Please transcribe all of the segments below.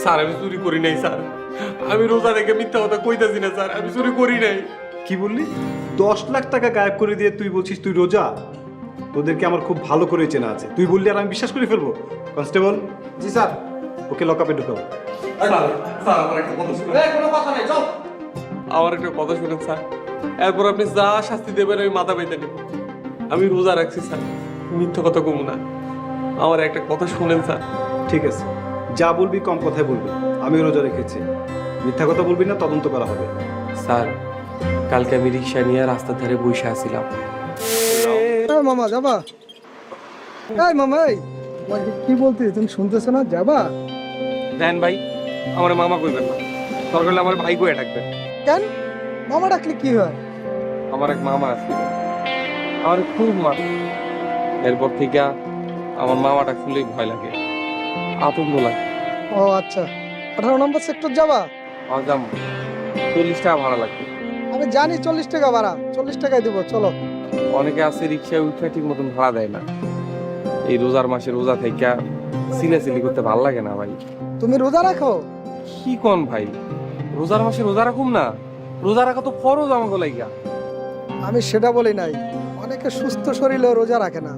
Sir আমি চুরি করি নাই স্যার, আমি রোজা রেখে মিথ্যা কথা কইতাছি না স্যার, আমি চুরি করি নাই। কি বললি? 10 লাখ টাকা গায়েব করে দিয়ে তুই বলছিস তুই রোজা? তোদেরকে আমার খুব ভালো করে চেনা আছে, তুই বললি আর আমি বিশ্বাস করে ফেলবো? কনস্টেবল। জি স্যার। ওকে লকআপে ঢুকাও। স্যার আমার একটা কথা শুনুন। কোনো কথা নেই, চল। আমার একটা কথা শুনেন স্যার, এরপর আপনি যা শাস্তি দেবেন আমি মাথা পাইতে নেব। আমি রোজা রাখছি স্যার, মিথ্যা কথা কম না। আমার একটা কথা শুনেন স্যার। ঠিক আছে, যা বলবি কম কথায় বলবি। আমি রোজা রেখেছি, মিথ্যা কথা বলবি না, তদন্ত করা হবে। স্যার কালকে আমি রিক্সা নিয়ে রাস্তার ধারে বসে আছিলাম। মামা যাবা? এই মামা, এই কি বলতে তুমি শুনতেছো না? যাবা? দেন ভাই, আমার মামা কইবেন না, দরকার হলে আমার ভাই কইয়া ডাকবেন। কেন? মামা ডাকলে কি হয়? আমার এক মামা আছে, আমার খুব মা। এরপর থেকে আমার মামাটা শুনলেই ভয় লাগে, আতঙ্ক লাগে। ও আচ্ছা, 18 নম্বর সেক্টর যাবা? আজাম 40 টাকা ভাড়া লাগবে। আমি জানি 40 টাকা ভাড়া, 40 টাকায় দেবো, চলো। অনেকে আছে রিক্সায় উঠে ঠিক মতন ভাড়া দেয় না। এই রোজার মাসে রোজা থেকে সিলাসিলি করতে ভালো লাগে না ভাই। তুমি রোজা রাখো? কি কোন ভাই, রোজার মাসে রোজা রাখুম না? রোজা রাখা তো ফরজ আমাকে লাইগা। আমি সেটা বলি নাই, অনেকে সুস্থ শরীরে রোজা রাখে না,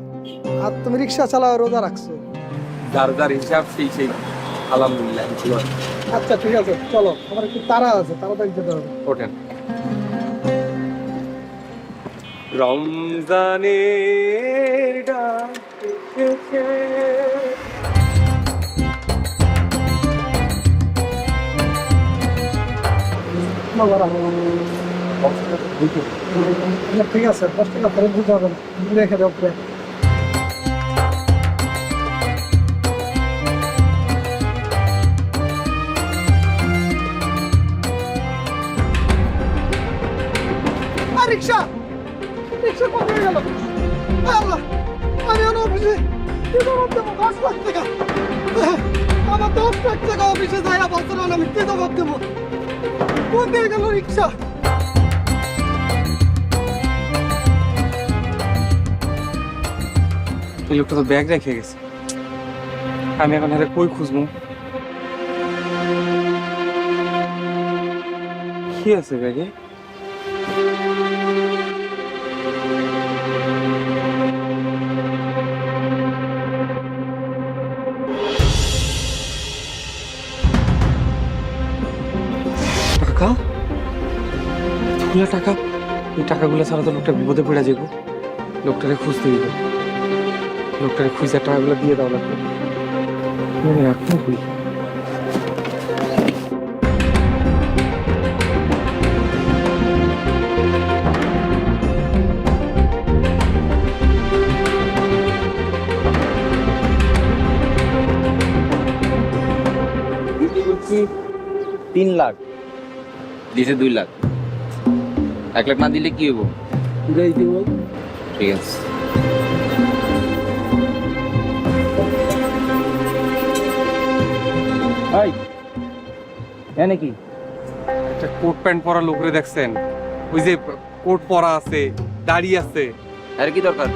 আর তুমি রিক্সা চালাও রোজা রাখছো। যার যার হিসাব সেই সেই, আলহামদুলিল্লাহ। আচ্ছা ঠিক আছে, চলো, আমার একটু তাড়া আছে, তাড়াতাড়ি যেতে হবে। ওঠেন। রমজানের ডাক এসেছে। ঠিক আছে, 10 টাকা ফেরত দিতে হবে না, রেখে দাও। রিক্সা রিক্সা কোথায় গেল? আল্লাহ, আমি অফিসে কি জবাব দেবো? 10 লাখ টাকা আমার, 10 লাখ টাকা অফিসে যাই বলতে আমি কি জবাব দেবো? কোথায় গেল রিক্সা? এই লোকটা তো ব্যাগ রেখে গেছে, আমি এখন হাতে কই খুঁজবো? কি আছে ব্যাগে? টাকা, এতগুলা টাকা। এই টাকাগুলো ছাড়া তো লোকটা বিপদে পড়ে যাবো। লোকটারে খুঁজতে দিব, লোকটারে খুঁজে টাকাগুলো দিয়ে দাও লাগবে। এখন কই? বলছি 3 লাখ দিছে, 2 লাখ। 1 লাখ না দিলে কি হবো? ঠিক আছে। নাকি একটা কোট প্যান্ট পরা লোকরে দেখছেন? ওই যে কোট পরা আছে, দাঁড়িয়ে আছে। আর কি দরকার?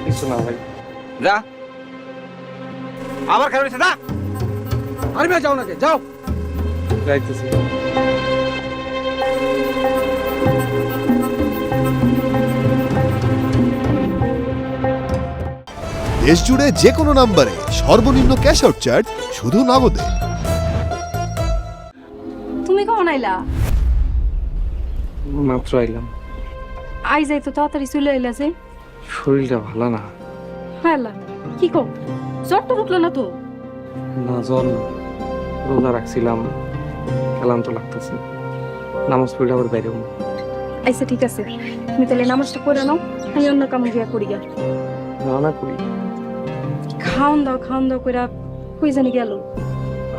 কিছু না ভাই। যা, আবার খারাপ হয়েছে, যা। আরে ভাই যাও নাকি, যাও। যাইতেছি। দেশ জুড়ে যে কোনো নম্বরে সর্বনিম্ন ক্যাশ আউট চার্জ শুধু নগদে। তুমি কখন আইলা? মাত্র আইলাম। আই যাই তো তাড়াতাড়ি চলে আইলা যে। শরীরটা ভালো না। হ্যাঁ, কি কম, জ্বর তো উঠলো না তো? না, জ্বর না, রোজা রাখছিলাম, ক্লান্ত লাগতেছে। নামাজ পড়ে আবার বাইরে। আচ্ছা ঠিক আছে, তুমি তাহলে নামাজটা পড়ে নাও, আমি অন্য কাম গিয়া করি গা। না করি। খাওন দাও কইরা কই জানি গেল।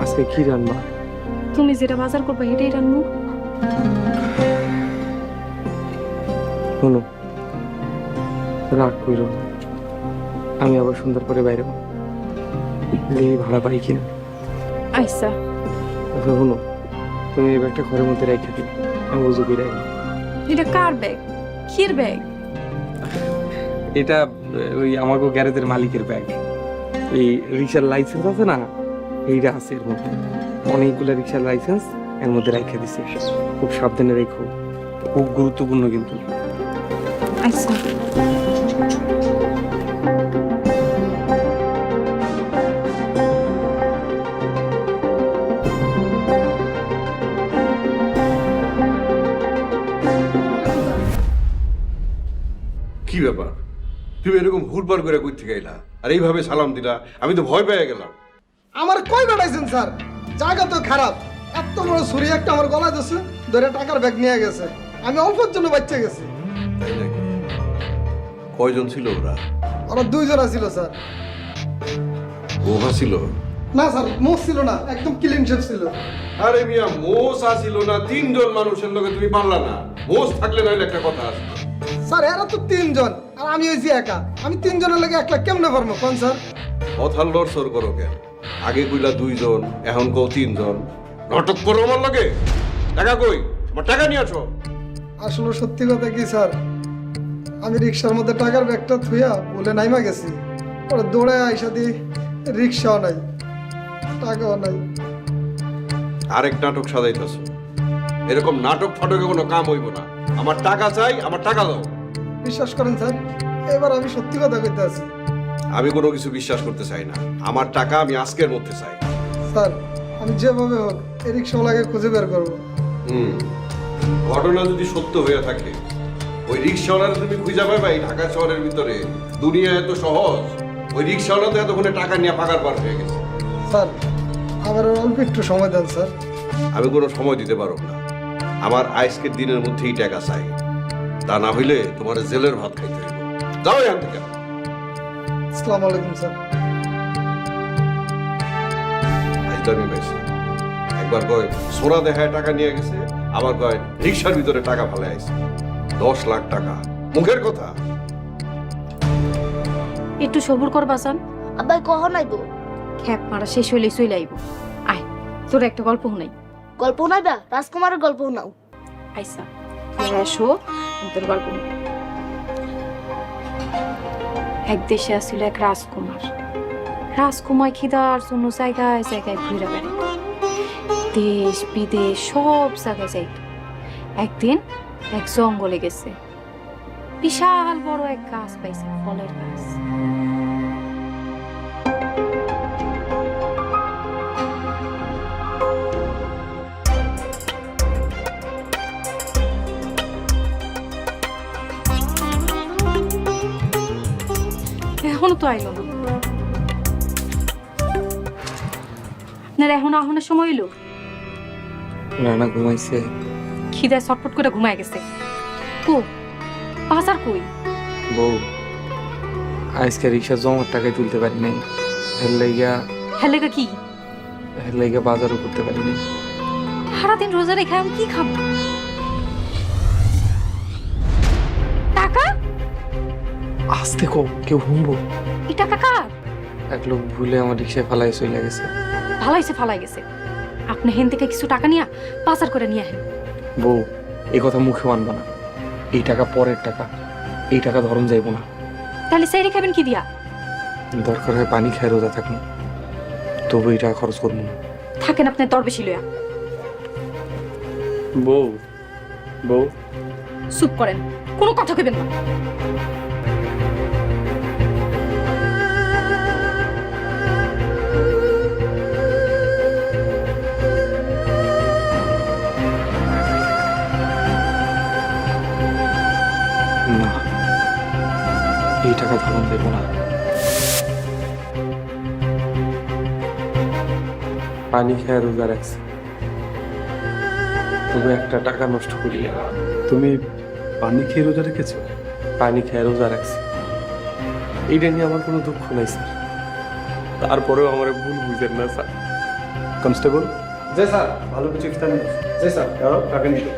আজকে কি রান্না? তুমি যেটা বাজার করবে সেটাই রান্না। শোনো, রাগ করো না, আমি আবার সুন্দর করে বাইরে হবো। দেখি ভাড়া পাই কিনা। আচ্ছা আচ্ছা শোনো, তুমি এই ব্যাগটা ঘরের মধ্যে রেখে দিই, আমি বুঝে করে রাখি। এটা কার ব্যাগ? কির ব্যাগ? এটা ওই আমাকে গ্যারেজের মালিকের ব্যাগ। এই রিক্সার লাইসেন্স আছে না, এইটা আছে এর মধ্যে। অনেকগুলো রিক্সার লাইসেন্স এর মধ্যে রেখে দিছে। খুব সাবধানে রেখো, খুব গুরুত্বপূর্ণ কিন্তু। আচ্ছা কি ব্যাপার, তুমি এরকম হুড়পাড় করে কই থেকে এলা আর এইভাবে সালাম দিলা? আমি তো ভয় পেয়ে গেলাম। আমার কই বেড়াইছেন স্যার? জায়গা তো খারাপ। এত বড় ছুরি একটা আমার গলায় দিচ্ছে, ধরে টাকার ব্যাগ নিয়ে গেছে। আমি অল্পের জন্য বাচ্চা গেছি। তাই নাকি? কয়জন ছিল ওরা? ওরা 2 জন ছিল স্যার। বোমা ছিল? না স্যার, মুখ ছিল না, একদম ক্লিন শেপ ছিল। আরে মিয়া, মোষ আসিল না? 3 জন মানুষের লোকে তুমি পারলা না? মোষ থাকলে নাইলে একটা কথা আছে। স্যার এরা তো 3 জন আর আমি হইছি একা। আমি 3 জনের লাগে একলা কেমনে পারবো কোন স্যার? কথার লড়সড় করো কেন? আগে কইলা 2 জন, এখন কও 3 জন। নাটক করো আমার লাগে? টাকা কই? আমার টাকা নিয়ে আসো। আসলে সত্যি কথা কি স্যার, আমি রিক্সার মধ্যে টাকার ব্যাগটা থুইয়া বলে নাইমা গেছি। ওরা দৌড়ে আইসা দি, রিক্সাও নাই, টাকাও নাই। আরেক নাটক সাজাইতেছ। এরকম নাটক ফাটকে কোনো কাম হইব না। আমার টাকা চাই, আমার টাকা দাও। বিশ্বাস করেন স্যার, এবার আমি সত্যি কথা কইতে আছি। আমি কোনো কিছু বিশ্বাস করতে চাই না। আমার টাকা আমি আজকের মধ্যে চাই। স্যার আমি যেভাবে হোক এই রিক্সাওয়ালাকে খুঁজে বের করবো। ঘটনা যদি সত্য হয়ে থাকে, ওই রিক্সাওয়ালার তুমি খুঁজে পাবে এই ঢাকা শহরের ভিতরে? দুনিয়া এত সহজ? ওই রিক্সাওয়ালা তো এতক্ষণে টাকা নিয়ে পাকার পার হয়ে গেছে। স্যার আমার আর অল্প একটু সময় দেন স্যার। আমি কোনো সময় দিতে পারব না। আমার আজকের দিনের মধ্যেই টাকা চাই, তা না হইলে তোমার জেলের ভাত খাইতে হইব। যাও এখান থেকে। আসসালামু আলাইকুম স্যার। আইতামি পাইছি। একবার কয় সোনা দেখায় টাকা নিয়ে গেছে, আবার কয় রিক্সার ভিতরে টাকা ফেলে আইছে। 10 লাখ টাকা, মুখের কথা। একটু সবুর কর বাসান। আব্বাই কখন আইব? খ্যাপ মারা শেষ হইলে চলে আইব। আয় তোর একটা গল্প শুনাই। গল্প নাইবা? রাজকুমারের গল্প নাও। আইসা এসো, আমি তোর গল্প শুনাই। এক দেশে আসছিল এক রাজকুমার। রাজকুমার খিদার জন্য জায়গায় জায়গায় ঘুরে বেড়ায়, দেশ বিদেশ সব জায়গায় যাইত। একদিন এক জঙ্গলে গেছে, বিশাল বড় এক গাছ পাইছে, ফলের গাছ। এখনো তো আইলো না। আপনার এখন আহনের সময় এলো? রানা ঘুমাইছে। খিদায় ছটফট করে ঘুমায় গেছে। কো বাজার কই? বউ, আজকে রিক্সা জমার টাকায় তুলতে পারি নাই। হেলেগা কি? হের লাইগা বাজারও করতে পারি নাই। সারাদিন রোজা রেখে আমি কি খাবো? টাকা? আস্তে কো, কেউ শুনবো। এই টাকা কার? এক লোক ভুলে আমার রিক্সায় ফালাই চলে গেছে। ফালাইছে ফালাই গেছে। আপনি হেন থেকে কিছু টাকা নিয়া বাজার করে নিয়ে আসেন। বউ, এই কথা মুখে মানবা না। এই টাকা পরের টাকা, এই টাকা ধরন যাইব না। তাহলে সেই খাবেন কি দিয়া? দরকার হয় পানি খায় রোজা থাকুন, তবু এই টাকা খরচ করবো না। থাকেন আপনার দর বেশি লইয়া। বউ, বউ চুপ করেন, কোনো কথা কইবেন না। না, এই টাকা ধরন দেব না। পানি খেয়ে রোজা রাখছি, তবু একটা টাকা নষ্ট করি না। তুমি পানি খেয়ে রোজা রেখেছো? পানি খেয়ে রোজা রাখছি, এইটা নিয়ে আমার কোনো দুঃখ নাই স্যার। তারপরেও আমার ভুল বুঝেন না স্যার। কনস্টেবল। জি স্যার, ভালো কিছু ইফতার নিয়ে। জি স্যার, টাকা নিয়ে।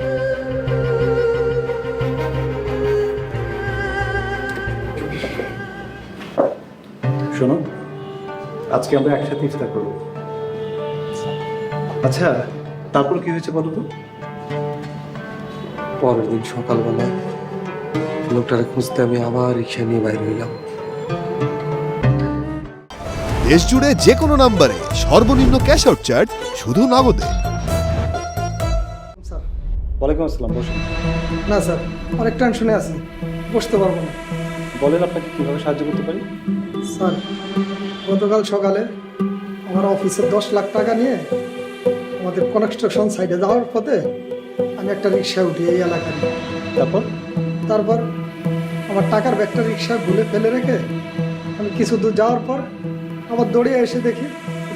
শোনো, আজকে আমরা একসাথে ইফতার করবো। আচ্ছা, তারপর কি হয়েছে বলো তো? পরের দিন সকালবেলা লোকটারে খুঁজতে আমি আবার রিক্সা নিয়ে বাইরে হইলাম। দেশ জুড়ে যে কোনো নম্বরে সর্বনিম্ন ক্যাশ আউট চার্জ শুধু নগদে। স্যার ওয়ালাইকুম আসসালাম, বসুন। না স্যার, অনেক টেনশনে আছি, বসতে পারবো না। বলেন আপনাকে কিভাবে সাহায্য করতে পারি? স্যার, গতকাল সকালে আমার অফিসে 10 লাখ টাকা নিয়ে আমাদের কনস্ট্রাকশন সাইডে যাওয়ার পথে আমি একটা রিক্সা উঠি এই এলাকায়। তারপর আমার টাকার ব্যাগটা রিক্সা ভুলে ফেলে রেখে আমি কিছু দূর যাওয়ার পর আবার দৌড়ে এসে দেখি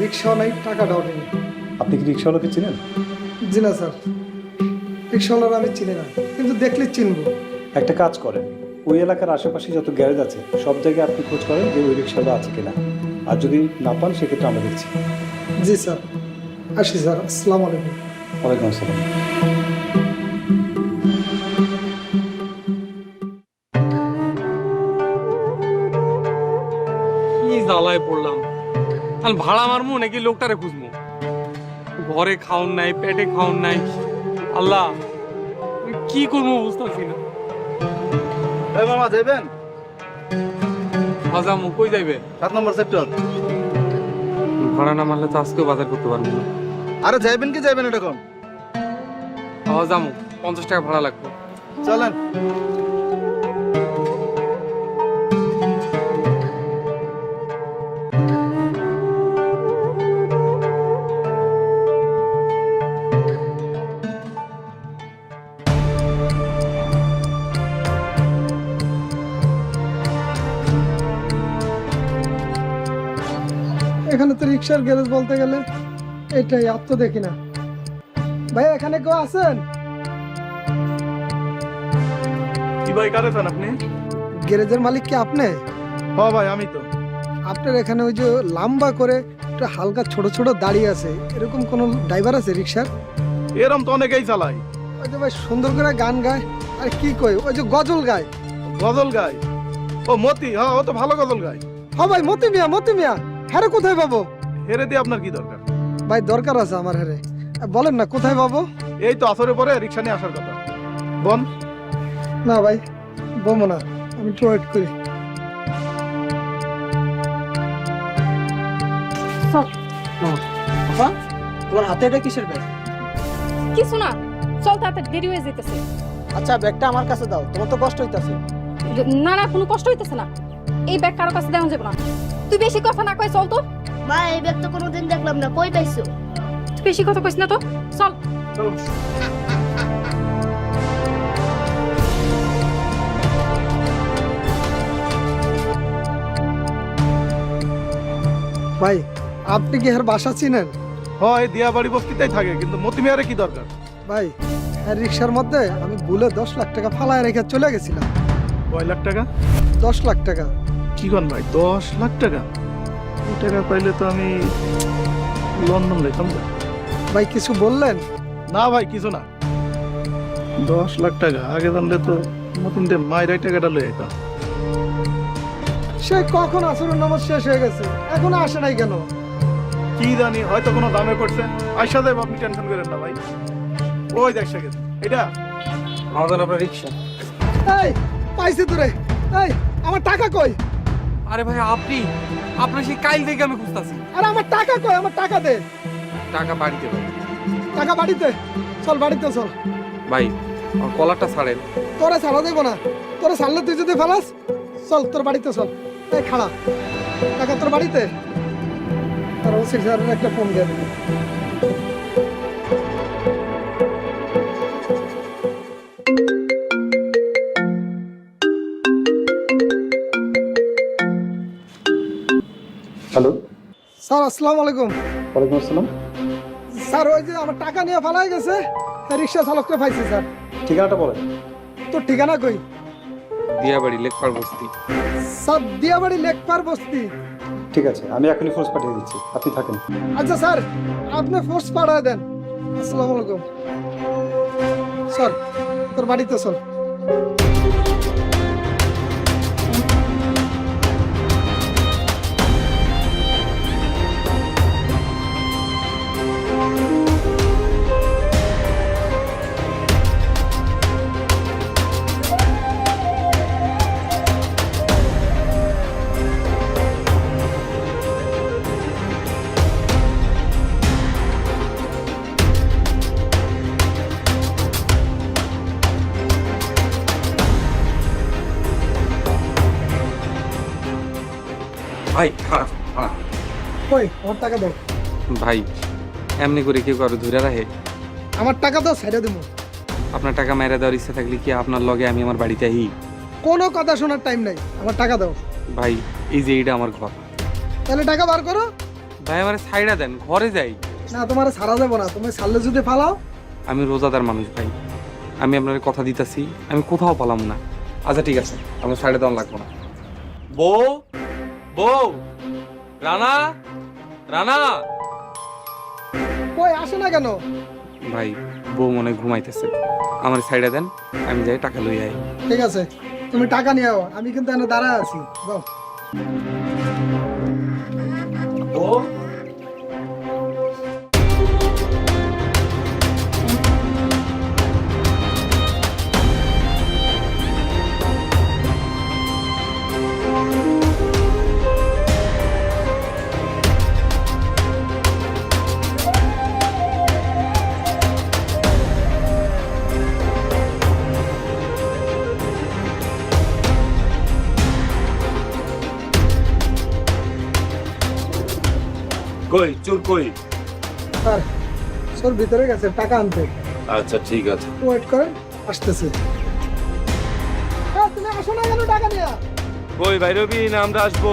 রিক্সাও নাই, টাকাটাও নেই। আপনি কি রিক্সাওয়ালাকে চিনেন? জি না স্যার, রিক্সাওয়ালার আমি চিনি না, কিন্তু দেখলে চিনবো। একটা কাজ করেন, ওই এলাকার আশেপাশে যত গ্যারেজ আছে সব জায়গায় আপনি খোঁজ করেন যে ওই রিক্সাওয়ালা আছে কিনা, আর যদি না পান সেক্ষেত্রে আমরা দেখছি। জি স্যার, আসি স্যার, আসসালামু আলাইকুম। ওয়ালাইকুম আসসালাম। কি জ্বালায় পড়লাম, তাহলে ভাড়া মারমু নাকি লোকটারে খুঁজবো? ঘরে খাওন নাই, পেটে খাওন নাই, আল্লাহ কি করবো বুঝতেছি না। মামা যাইবেন? আজামু কই যাইবে? 7 নম্বর সেক্টর। ভাড়া না মারলে তো আজকেও বাজার করতে পারবো না। আরে যাইবেন কি যাইবেন এটা কোন? আজামু 50 টাকা ভাড়া লাগবে। চলেন। এখানে তো রিক্সার গ্যারেজ বলতে গেলে এটাই, আর তো দেখি না। ভাই এখানে কেউ আছেন? কি ভাই কারে চান আপনি? গ্যারেজের মালিক কি আপনি? হ্যাঁ ভাই আমি তো। আপনার এখানে ওই যে লম্বা করে একটা হালকা ছোট ছোট দাঁড়িয়ে আছে, এরকম কোন ড্রাইভার আছে রিক্সার? এরম তো অনেকেই চালাই। ওই যে ভাই সুন্দর করে গান গায়, আর কি কই ওই যে গজল গায়। গজল গায়? ও মতি, হ্যাঁ ও তো ভালো গজল গায়। হ্যাঁ ভাই, মতি মিয়া, মতি মিয়া। হ্যাঁ কোথায় পাবো? হেরে দিয়ে আপনার কি দরকার? ভাই দরকার আছে আমার, হ্যাঁ বলেন না কোথায় পাবো? এই তো আসরে পরে রিক্সা নিয়ে আসার কথা। বন। না ভাই বমো না, আমি একটু ওয়েট করি। তোমার হাতে এটা কিসের ব্যাগ? কিছু না, চল তাড়াতাড়ি, দেরি হয়ে যেতেছে। আচ্ছা ব্যাগটা আমার কাছে দাও, তোমার তো কষ্ট হইতাছে। না না, কোনো কষ্ট হইতেছে না, এই ব্যাগ কারো কাছে দেওয়া যাবে না। তুই বেশি কথা না কই, চল তো। মা এই ব্যাগ তো কোনোদিন দেখলাম না, কই পাইছো? তুই বেশি কথা কইস না তো, চল। ভাই আপনি কি এর বাসা চিনেন? হয় দিয়া বাড়ি বস্তিতেই থাকে, কিন্তু মতি মিয়ারে কি দরকার? ভাই এর রিক্সার মধ্যে আমি ভুলে 10 লাখ টাকা ফালায় রেখে চলে গেছিলাম। কয় লাখ টাকা? 10 লাখ টাকা। কি কন ভাই, 10 লাখ টাকা? এই টাকা পাইলে তো আমি লন্ডন যেতাম। ভাই কিছু বললেন? না ভাই কিছু না। 10 লাখ টাকা আগে জানলে তো মতিনদের মায়ের টাকাটা লয়ে যেতাম। সে কখন আসরের নামাজ শেষ হয়ে গেছে, এখনো আসে নাই কেন? কি জানি, হয়তো কোনো দামে পড়ছে। আইসা যাবে, আপনি টেনশন করেন না ভাই। ওই দেখ সে গেছে, এটা আমাদের আপনার রিক্সা। এই পাইছে তোরে, এই আমার টাকা কই? আরে ভাই আপনি, আপনার সেই কাইল থেকে আমি খুঁজতাছি। আরে আমার টাকা কই? আমার টাকা দে। টাকা বাড়িতে ভাই। টাকা বাড়িতে? চল বাড়িতে চল। ভাই আমার কলারটা ছাড়েন। তোরা ছাড়া দেবো না, তোরা ছাড়লে তুই যদি ফেলাস, চল তোর বাড়িতে চল। এই খাড়া, টাকা তোর বাড়িতে? তার ওসি স্যারের একটা ফোন দিয়ে দেবে। হ্যালো, স্যার আসসালামু আলাইকুম। ওয়ালাইকুম আসসালাম। স্যার ওই যে আমার টাকা নিয়ে ফালাই গেছে, রিক্সা চালকটা পাইছি স্যার। ঠিকানাটা বলেন। তোর ঠিকানা কই? দিয়াবাড়ি লেকপার বস্তি। স্যার দিয়াবাড়ি লেকপার বস্তি। ঠিক আছে, আমি এখনই ফোর্স পাঠিয়ে দিচ্ছি, আপনি থাকেন। আচ্ছা স্যার, আপনি ফোর্স পাঠিয়ে দেন। আসসালামু আলাইকুম। স্যার তোর বাড়িতে চল। ভাই খারাপ খারাপ। কই আমার টাকা দাও। ভাই এমনি করে কেউ কারো ধরে রাখে? আমার টাকা দাও, ছেড়ে দেবো। আপনার টাকা মেরে দেওয়ার ইচ্ছা থাকলে কি আপনার লগে আমি আমার বাড়িতে আহি? কোনো কথা শোনার টাইম নাই, আমার টাকা দাও। ভাই এই যে এইটা আমার ঘর। তাহলে টাকা বার করো। ভাই আমার সাইডা দেন, ঘরে যাই। না তোমার ছাড়া যাবো না, তুমি ছাড়লে যদি ফালাও। আমি রোজাদার মানুষ ভাই, আমি আপনার কথা দিতেছি, আমি কোথাও পালাম না। আচ্ছা ঠিক আছে, আপনার সাইডে দেওয়া লাগবো না। বউ বউ, রানা রানা। কই আসে না কেন? ভাই বউ মনে হয় ঘুমাইতেছে, আমার সাইডে দেন, আমি যাই টাকা লই আই। ঠিক আছে, তুমি টাকা নিয়ে আও, আমি কিন্তু এনে দাঁড়ায় আছি। দাও। কই চোর কই? স্যার সর ভিতরে গেছে টাকা আনতে। আচ্ছা ঠিক আছে। ওয়েট করেন, আসতেছে। হ্যাঁ তুমি আসো না কেন টাকা নিয়ে? কই বাইরবি না আমরা আসবো?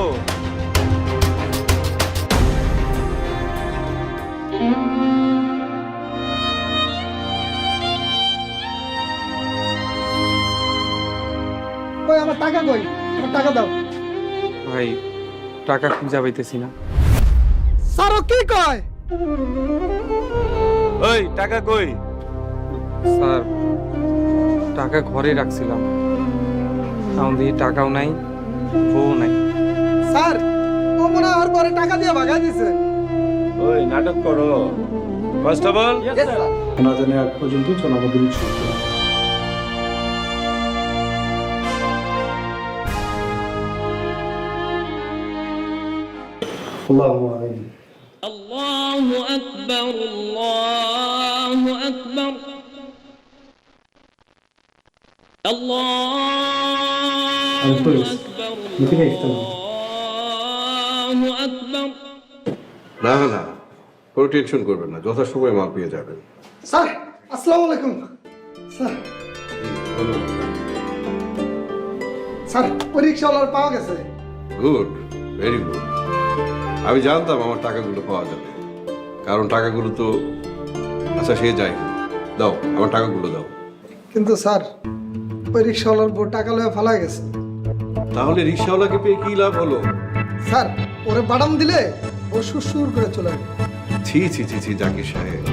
কই আমার টাকা কই? আমার টাকা দাও। ভাই টাকা খুঁজে পাইতেছি না। স্যার কি কয়? ওই টাকা কই? স্যার টাকা ঘরে রাখছিলাম, এখন দিয়ে টাকাও নাই, বউ নাই। স্যার ও মনে হয় ওর পরে টাকা দিয়ে ভাগাই দিছে। ওই নাটক করো কনস্টেবল। না জানি আগ পর্যন্ত চল আমাদের শুরু করি। الله أكبر الله أكبر الله أكبر الله أكبر। না না কোনো টেনশন করবেন না, যথাসময়ে মাল পেয়ে যাবেন। স্যার আসসালামু আলাইকুম। স্যার স্যার ওই রিক্সাওয়ালার পাওয়া গেছে। Good, very good. আমি জানতাম আমার টাকাগুলো পাওয়া যাবে, কারণ টাকাগুলো তো আচ্ছা সে যাই, দাও আমার টাকাগুলো দাও। কিন্তু স্যার ওই রিক্সাওয়ালার বউ টাকা লয়ে ফালা গেছে। তাহলে রিক্সাওয়ালাকে পেয়ে কি লাভ হলো? স্যার ওরে বাদাম দিলে ও সুর করে চলে যাবে। ছি ছি ছি ছি জাকির সাহেব,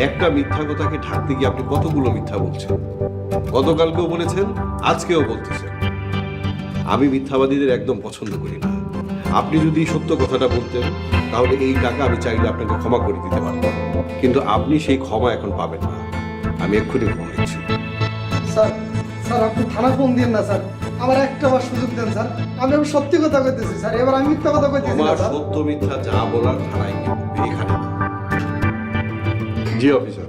একটা মিথ্যা কথাকে ঢাকতে গিয়ে আপনি কতগুলো মিথ্যা বলছেন। গতকালকেও বলেছেন, আজকেও বলতেছেন। আমি মিথ্যাবাদীদের একদম পছন্দ করি না। আপনি যদি সত্য কথাটা বলতেন তাহলে এই টাকা আমি চাইলে আপনাকে ক্ষমা করে দিতে পারতাম, কিন্তু আপনি সেই ক্ষমা এখন পাবেন না। আমি এক্ষুনি ফোন দিচ্ছি। স্যার স্যার আপনি থানা ফোন দিন না স্যার, আমার একটা বার সুযোগ দেন স্যার। আমি সত্যি কথা কইতেছি স্যার, এবার আমি মিথ্যা কথা কইতেছি না আমার স্যার। সত্য মিথ্যা যা বলার থানায় গিয়ে বলবে, এখানে না। জি অফিসার,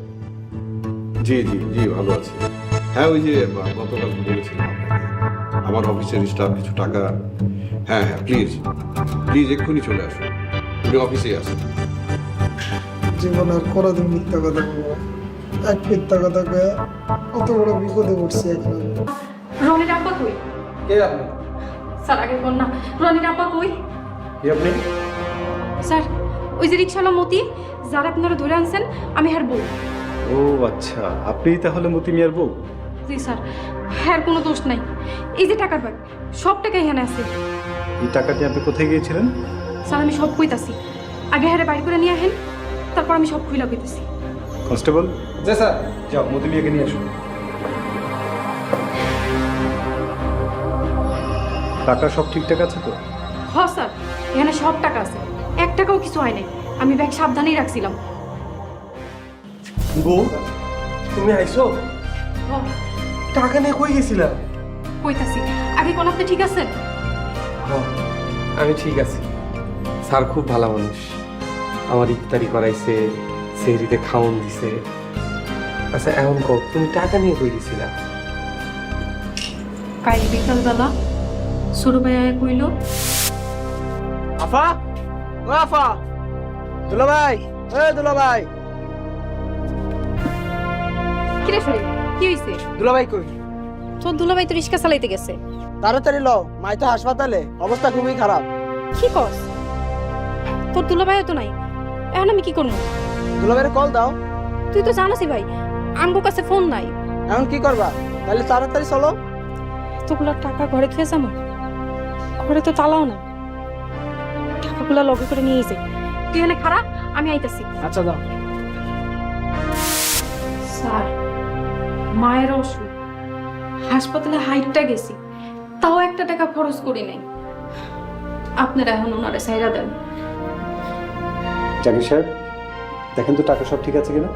জি জি জি ভালো আছি। হ্যাঁ ওই যে গতকাল বলেছিলাম আপনাকে, আমার অফিসের স্টাফ কিছু টাকা। হ্যাঁ হ্যাঁ প্লিজ প্লিজ এক্ষুনি চলে আসুন, উনি অফিসেই আসেন। জীবন আর কোনোদিন মিথ্যা কথা বলবো না। এক মিথ্যা কথা কয়ে কত বড় বিপদে পড়ছি এখন। রনির আব্বা কই? কে আপনি? স্যার আগে কোন না, রনির আব্বা কই? কে আপনি? স্যার ওই যে রিক্সাওয়ালা মতি, যারা আপনারা ধরে আনছেন, আমি হার বউ। ও আচ্ছা, আপনিই তাহলে মতি মিয়ার বউ? জি স্যার, হ্যার কোনো দোষ নাই। এই যে টাকার ব্যাগ, সব টাকা এখানে আছে। এই টাকাটি আপনি কোথায় গিয়েছিলেন? স্যার আমি সব কইতাছি, আগে হারে বাইর করে নিয়ে আহেন, তারপর আমি সব খুইলা কইতেছি। কনস্টেবল। জি স্যার। যাও মতি মিয়াকে নিয়ে আসুন। টাকা সব ঠিকঠাক আছে তো? হ স্যার, এখানে সব টাকা আছে, 1 টাকাও কিছু হয় নাই। আমি ব্যাগ সাবধানেই রাখছিলাম। বউ তুমি আইছো? হ, টাকা নিয়ে কই গেছিলা? কইতাছি, আগে কোন আপনি ঠিক আছেন? হ্যাঁ আমি ঠিক আছি। স্যার খুব ভালো মানুষ, আমার ইফতারি করাইছে, সেহরিতে খাওয়ান দিছে। আচ্ছা এখন কও, তুমি টাকা নিয়ে কই গেছিলা? কাল বিকালবেলা ছোট ভাইয়া কইল আফা, ও আফা, দুলাভাই, দুলাভাই, কি রে শরীফ, কি হইছে? দুলাভাই কই? তোর দুলাভাই তো রিক্সা চালাইতে গেছে। তাড়াতাড়ি লও, মাই তো হাসপাতালে, অবস্থা খুবই খারাপ। কি কস? তোর দুলাভাইও তো নাই, এখন আমি কি করবো? দুলাভাইয়ের কল দাও। তুই তো জানোসই ভাই, আমগো কাছে ফোন নাই। এখন কি করবা? তাহলে তাড়াতাড়ি চলো। এতগুলো টাকা ঘরে খেয়ে যাবো, ঘরে তো তালাও না। টাকাগুলো লগে করে নিয়ে যাই। তুই এনে খারাপ, আমি আইতাছি। আচ্ছা দাও। স্যার, মায়ের অসুখ, হাসপাতালে হাইটটা গেছি, তাও একটা টাকা খরচ করি নাই। আপনারা এখন ওনারে সাইরা দেন। জাকির সাহেব, দেখেন তো টাকা সব ঠিক আছে কিনা।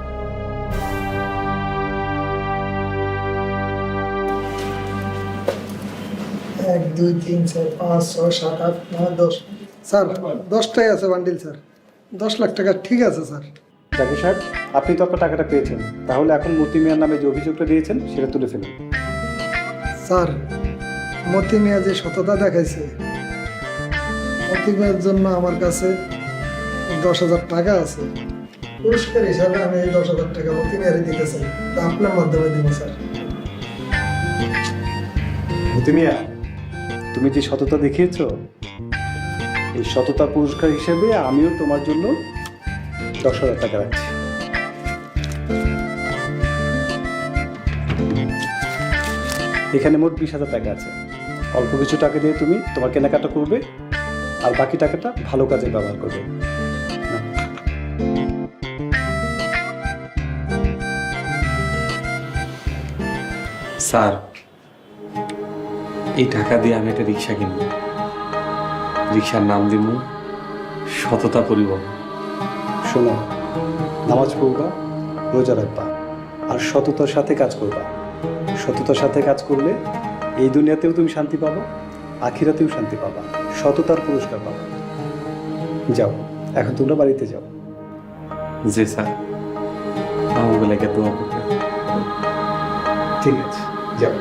1 2 3 4 5 6 7 8 9 10 স্যার 10টাই আছে বান্ডিল স্যার। 10 লাখ টাকা ঠিক আছে স্যার। জাকির সাহেব, আপনি তো আপনার টাকাটা পেয়েছেন, তাহলে এখন মতি মিয়ার নামে যে অভিযোগটা দিয়েছেন সেটা তুলে ফেলুন। স্যার, মতি মিয়া যে সততা দেখাইছে, মতি মিয়ার জন্য আমার কাছে 10,000 টাকা আছে। পুরস্কার হিসাবে আমি এই 10,000 টাকা মতি মিয়ারে দিতে চাই, তা আপনার মাধ্যমে দিব স্যার। মতি মিয়া, তুমি যে সততা দেখিয়েছো, এই সততা পুরস্কার হিসেবে আমিও তোমার জন্য 10,000 টাকা রাখছি। এখানে মোট 20,000 টাকা আছে। অল্প কিছু টাকা দিয়ে তুমি তোমার কেনাকাটা করবে, আর বাকি টাকাটা ভালো কাজে ব্যবহার করবে। নাও। স্যার, এই টাকা দিয়ে আমি একটা রিক্সা কিনবো। রিক্সার নাম দিব সততা পরিবহন। শোনো, নামাজ পড়বা, রোজা রাখবা, আর সততার সাথে কাজ করবা। সততার সাথে কাজ করলে এই দুনিয়াতেও তুমি শান্তি পাবা, আখিরাতেও শান্তি পাবা, সততার পুরস্কার পাবা। যাও, এখন তোমরা বাড়িতে যাও। জি স্যার, আমাকে দোয়া করতে। ঠিক আছে, যাও।